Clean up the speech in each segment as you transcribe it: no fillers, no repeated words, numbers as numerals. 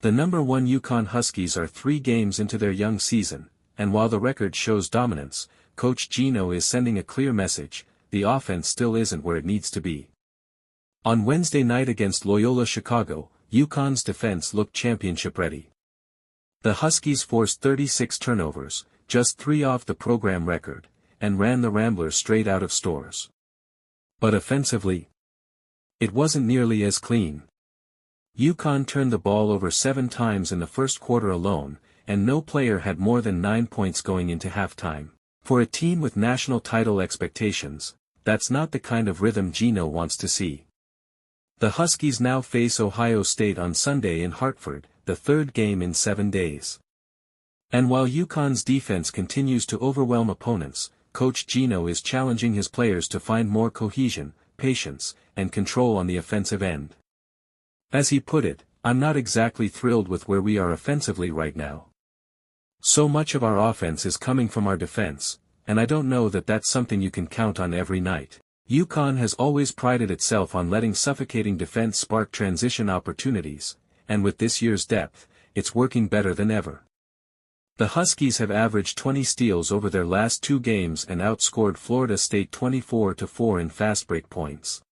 The #1 UConn Huskies are 3 games into their young season, and while the record shows dominance, Coach Geno is sending a clear message: the offense still isn't where it needs to be. On Wednesday night against Loyola Chicago, UConn's defense looked championship-ready. The Huskies forced 36 turnovers, just 3 off the program record, and ran the Ramblers straight out of stores. But offensively, it wasn't nearly as clean. UConn turned the ball over 7 times in the first quarter alone, and no player had more than 9 points going into halftime. For a team with national title expectations, that's not the kind of rhythm Geno wants to see. The Huskies now face Ohio State on Sunday in Hartford, the 3rd game in 7 days. And while UConn's defense continues to overwhelm opponents, Coach Geno is challenging his players to find more cohesion, patience, and control on the offensive end. As he put it, "I'm not exactly thrilled with where we are offensively right now. So much of our offense is coming from our defense, and I don't know that that's something you can count on every night." UConn has always prided itself on letting suffocating defense spark transition opportunities, and with this year's depth, it's working better than ever. The Huskies have averaged 20 steals over their last 2 games and outscored Florida State 24-4 in fast break points.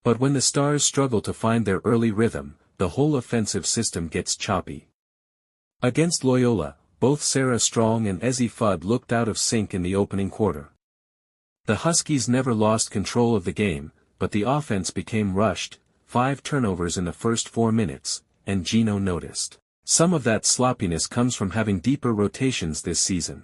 But when the Stars struggle to find their early rhythm, the whole offensive system gets choppy. Against Loyola, both Sarah Strong and Ezzie Fudd looked out of sync in the opening quarter. The Huskies never lost control of the game, but the offense became rushed, 5 turnovers in the first 4 minutes, and Geno noticed. Some of that sloppiness comes from having deeper rotations this season.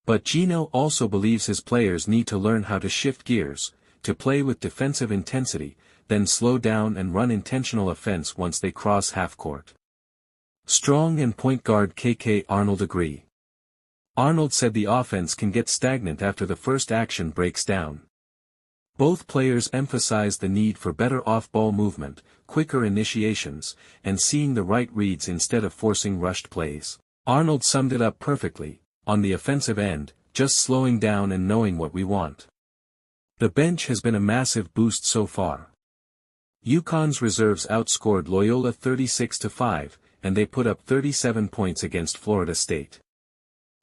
But Geno also believes his players need to learn how to shift gears, to play with defensive intensity, then slow down and run intentional offense once they cross half-court. Strong and point guard KK Arnold agree. Arnold said the offense can get stagnant after the first action breaks down. Both players emphasized the need for better off-ball movement, quicker initiations, and seeing the right reads instead of forcing rushed plays. Arnold summed it up perfectly: on the offensive end, just slowing down and knowing what we want. The bench has been a massive boost so far. UConn's reserves outscored Loyola 36-5, and they put up 37 points against Florida State.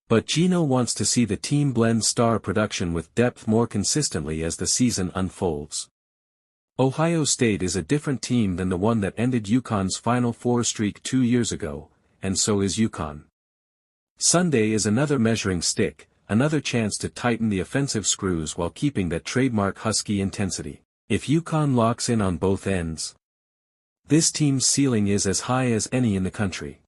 But Geno wants to see the team blend star production with depth more consistently as the season unfolds. Ohio State is a different team than the one that ended UConn's Final Four streak 2 years ago, and so is UConn. Sunday is another measuring stick, another chance to tighten the offensive screws while keeping that trademark Husky intensity. If UConn locks in on both ends, this team's ceiling is as high as any in the country.